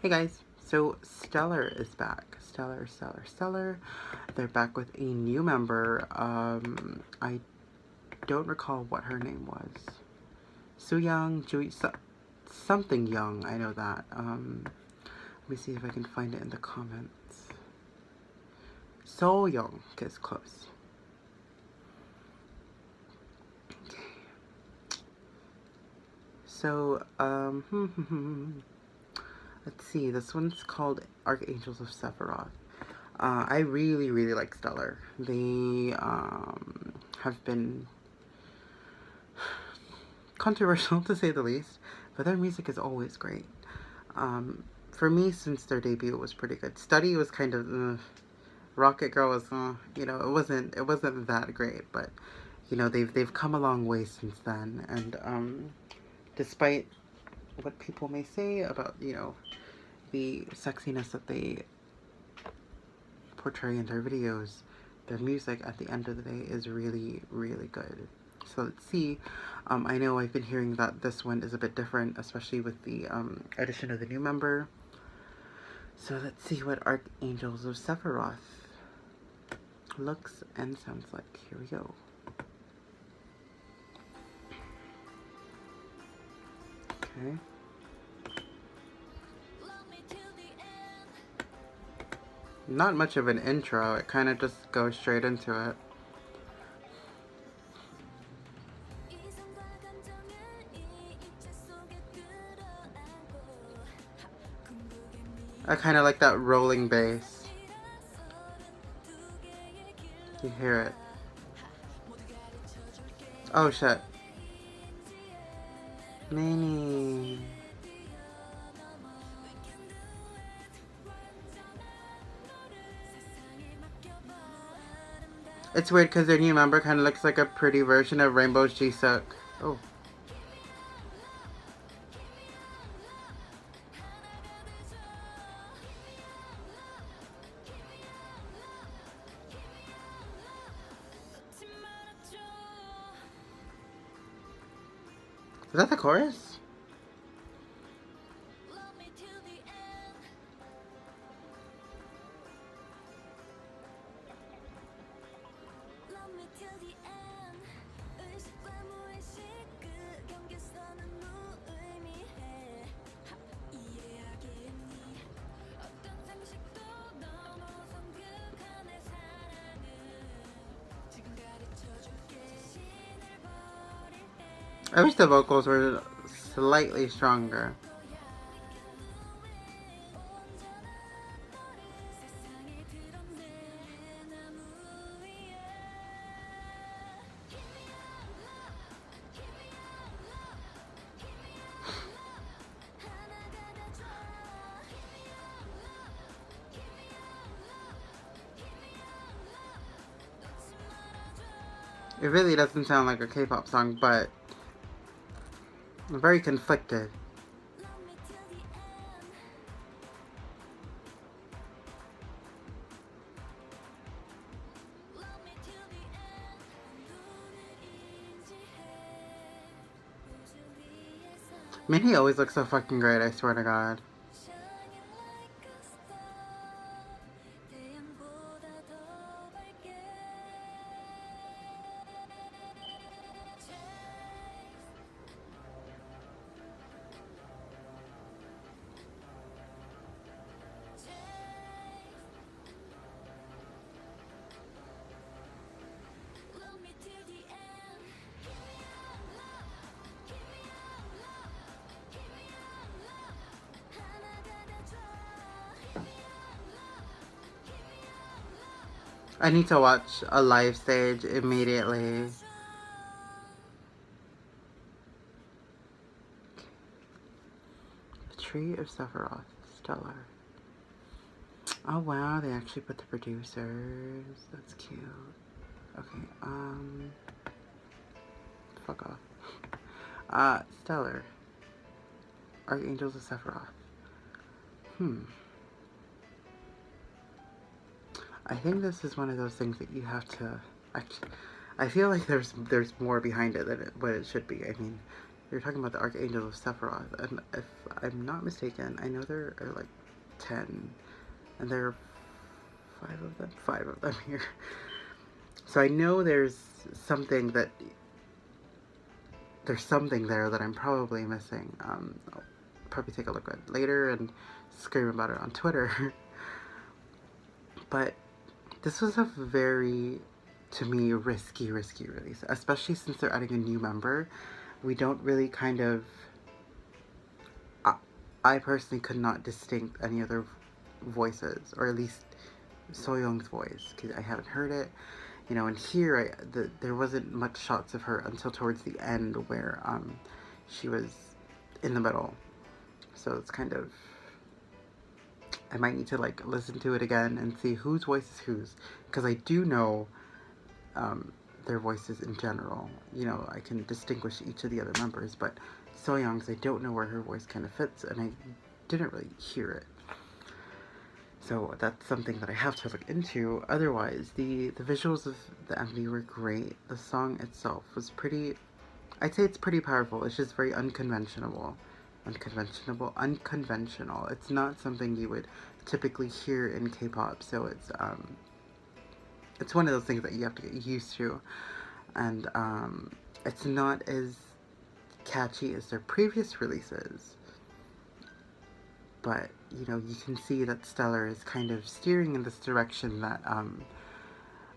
Hey guys, so Stellar is back. Stellar. They're back with a new member. I don't recall what her name was. Su Young, something Young, I know that. Let me see if I can find it in the comments. So Young is close. Okay. So, let's see, this one's called Archangels of Sephiroth. I really like Stellar. They have been controversial to say the least, but their music is always great. For me, since their debut, it was pretty good. Study was kind of Rocket Girl was it wasn't that great, but they've come a long way since then, and despite what people may say about the sexiness that they portray in their videos, their music at the end of the day is really good. So let's see. I know I've been hearing that this one is a bit different, especially with the addition of the new member. So let's see what Archangels of Sephiroth looks and sounds like. Here we go. Okay. Not much of an intro, it kind of just goes straight into it. I kind of like that rolling bass. You hear it. Oh shit. Mini. It's weird because their new member kind of looks like a pretty version of Rainbow's Jisuk. Oh. Is that the chorus? I wish the vocals were slightly stronger. It really doesn't sound like a K-pop song, but I'm very conflicted. Minnie always looks so fucking great, I swear to God. I need to watch a live stage immediately. The Tree of Sephiroth, Stellar. Oh wow, they actually put the producers. That's cute. Okay, fuck off. Stellar. Archangels of Sephiroth. I think this is one of those things that you have to actually. I feel like there's more behind it than what it should be. I mean, You're talking about the Archangels of Sephiroth, and if I'm not mistaken, I know there are like 10, and there are 5 of them here. So I know there's something there that I'm probably missing. I'll probably take a look at it later and scream about it on Twitter. But this was a very, to me, risky release, especially since they're adding a new member. We don't really kind of, I personally could not distinct any other voices, or at least Soyoung's voice, because I haven't heard it. You know, and here, there wasn't much shots of her until towards the end where she was in the middle. So it's kind of, I might need to like listen to it again and see whose voice is whose, because I do know their voices in general. You know, I can distinguish each of the other members, but Soyoung's, I don't know where her voice kind of fits, and I didn't really hear it. So that's something that I have to look into. Otherwise, the visuals of the MV were great. The song itself was pretty, I'd say it's pretty powerful. It's just very unconventional. It's not something you would typically hear in K-pop, so it's one of those things that you have to get used to. And it's not as catchy as their previous releases, but you know, you can see that Stellar is kind of steering in this direction that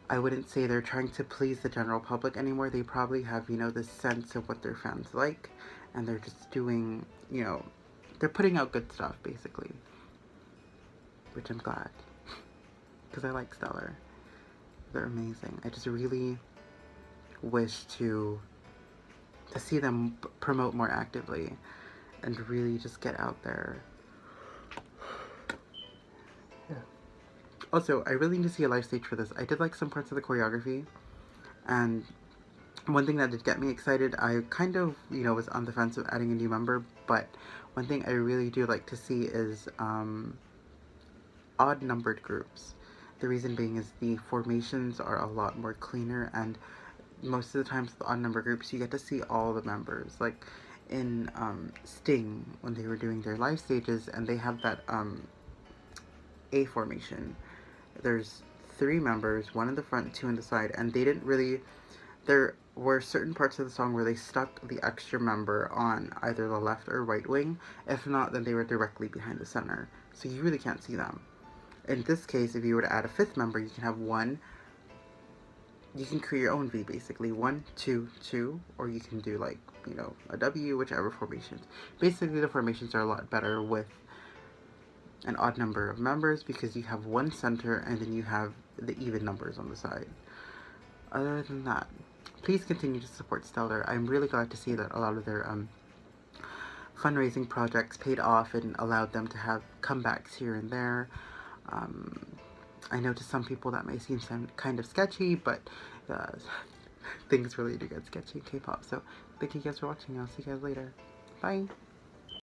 I wouldn't say they're trying to please the general public anymore. They probably have, you know, this sense of what their fans like, and they're just doing, you know, they're putting out good stuff basically, which I'm glad, because I like Stellar. They're amazing. I just really wish to see them promote more actively and really just get out there. Yeah. Also, I really need to see a live stage for this. I did like some parts of the choreography, and one thing that did get me excited, I kind of, you know, was on the fence of adding a new member, but one thing I really do like to see is odd numbered groups. The reason being is the formations are a lot more cleaner, and most of the times the odd number groups you get to see all the members. Like in Sting, when they were doing their live stages, and they have that A formation. There's 3 members, 1 in the front, 2 in the side, and they didn't really, there were certain parts of the song where they stuck the extra member on either the left or right wing. If not, then they were directly behind the center, so you really can't see them. In this case, if you were to add a 5th member, you can have one, you can create your own V basically, 1, 2, 2, or you can do like, you know, a W, whichever formations. Basically, the formations are a lot better with an odd number of members, because you have one center and then you have the even numbers on the side. Other than that, please continue to support Stellar. I'm really glad to see that a lot of their fundraising projects paid off and allowed them to have comebacks here and there. I know to some people that may seem kind of sketchy, but things really do get sketchy in K-pop. So thank you guys for watching. I'll see you guys later. Bye!